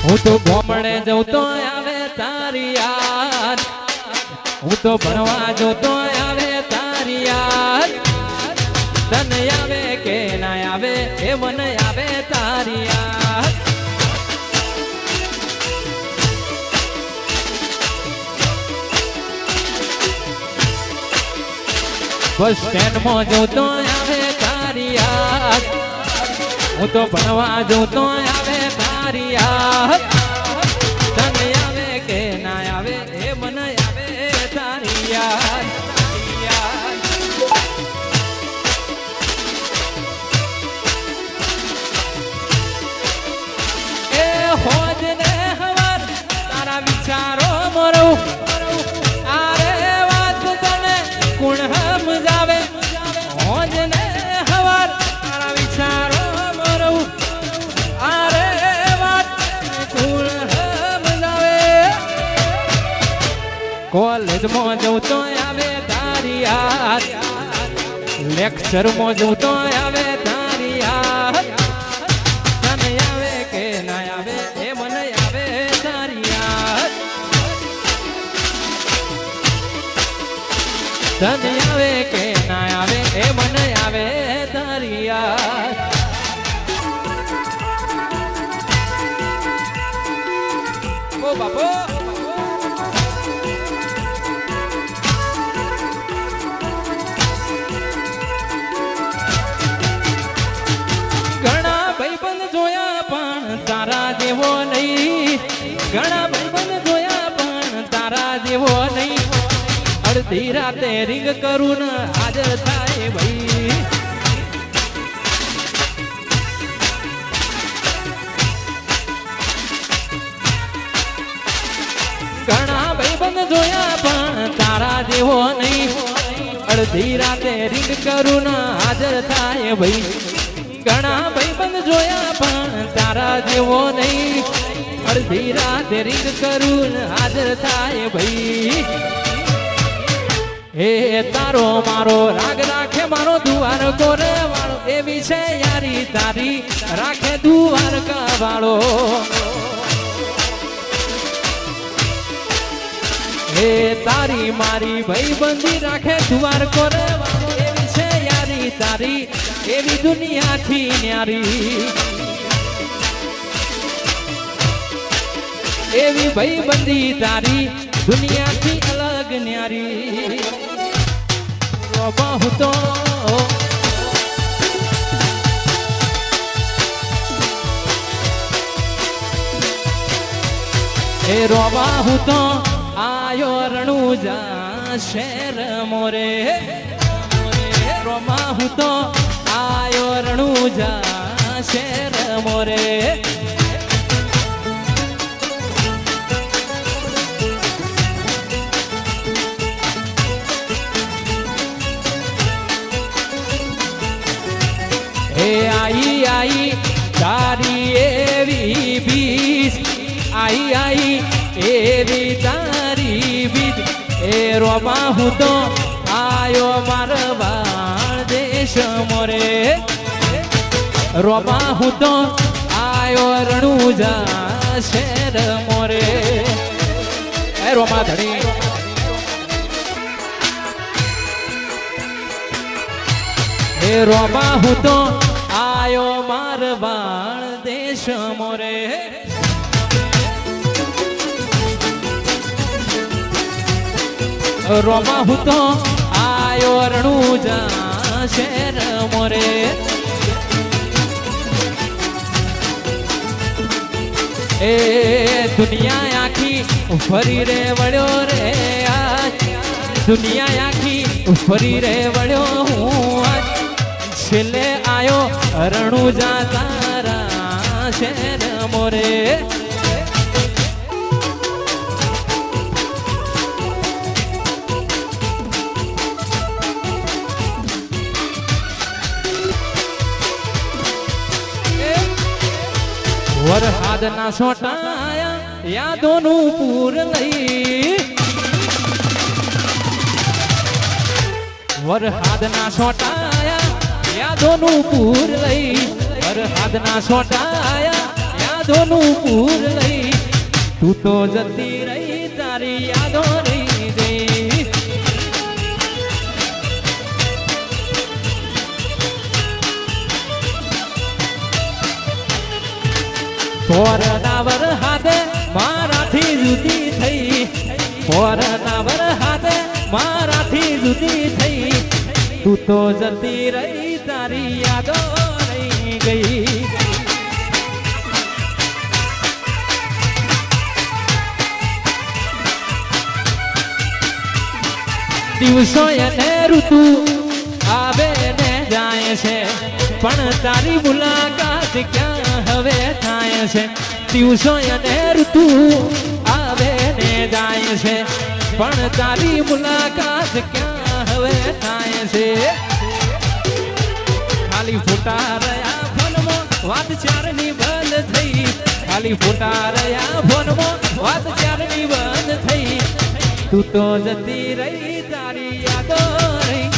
હું તો ગોમડે જઉં તો આવે તારી યાદ, હું તો ભણવા જઉં તો આવે તારી યાદ, તને આવે કે ના આવે એ મને આવે તારી યાદ. બસ સ્ટેન્ડમાં જઉં તો આવે તારી યાદ, હું તો ભણવા જઉં તો આવે તારી યાદ, તને આવે કે ના આવે એ મને આવે તારી યાદ. એ હોજ ને હવાર તારા વિચારો મરું, આરે વાત તને કોણ સમજાવે, હોજ ને હવાર તારા વિચારો મરું, આરે વાત કોણ સમજાવે. કોલેજમાં જઉં તો આવે તારી યાદ, લેક્ચરમાં જઉં તો આવે તારી યાદ, તને આવે કે ના આવે એ મને આવે તારી યાદ, તને આવે કે ના આવે એ મને આવે તારી યાદ. ઓ બાપો ઘણા ભાઈબંધ જોયા પણ તારા જેવો નહીં, ઘણા ભાઈબંધ જોયા પણ તારા જેવો નહીં, અડધી રાતે રિંગ કરું ને હાજર થાય ભાઈ. ઘણા ભાઈબંધ જોયા પણ તારા જેવો નહીં, અડધી રાતે રિંગ કરું ને હાજર થાય ભાઈ. ઘણા ભાઈબંધ જોયા પણ તારા જેવો નહીં, અડધી રાતે રિંગ કરું ને હાજર થાય ભાઈ. એ તારો મારો રાગ રાખે મારો દુવાર કોરે વાળો, એવી છે યારી તારી રાખે દ્વારકા વાળો. એ તારી મારી ભાઈબંધી રાખે દુવાર કોરે વાળો, એવી છે યારી તારી એવી દુનિયાથી ન્યારી, એવી ભાઈબંધી તારી દુનિયાથી અલગ ન્યારી. રોબા તો એ રોબા હું તો આયો રણુજા શેર મોરે, રોબા હું તો આયો રણુજા શેર મોરે. એ આઈ આઈ તારી એવી બીજ, આઈ આઈ એવી તારી બીજ, એ રોબા હું તો આયો મારવાડ દેશ મોરે, રોબા હું તો આયો રણુજા શેર મોરે. એ રોમા ધણી એ રોબા હું તો આયો મારવાડ દેશ મોરે. રોબા હું તો આયો રણુજા શેર મોરે. એ દુનિયા આખી ફરી રે વળ્યો રે આજ, દુનિયા આખી ફરી રે વળ્યો હું આજ, છેલ્લે આયો રણુજા તારા શેર મોરે. વરહાદના સોટાયા યાદોનું પૂર લઈ, વરહાદના સોટાયા યાદોનું પૂર લઈ, વરહાદના સોટાયા યાદોનું પૂર લઈ, તું તો જતી રહી તારી યાદો રહી ગઈ પોરનાવર હાથે મારાથી જુદી થઈ પોરનાવર હાથે મારાથી જુદી થઈ તું તો જતી રહી તારી યાદો રહી ગઈ દિવસો અને ઋતુ આવે ને જાય છે પણ તારી મુલાકાત ક્યાં હવે થાય છે દિવસો અને ઋતુ આવે ને જાય છે પણ તારી મુલાકાત ક્યાં હવે થાય છે ખાલી ફોટા રહ્યા ફોનમાં વાત ચારની બંધ થઈ ખાલી ફોટા રહ્યા ફોનમાં વાત ચારની બંધ થઈ તું તો જતી રહી તારી યાદો રહી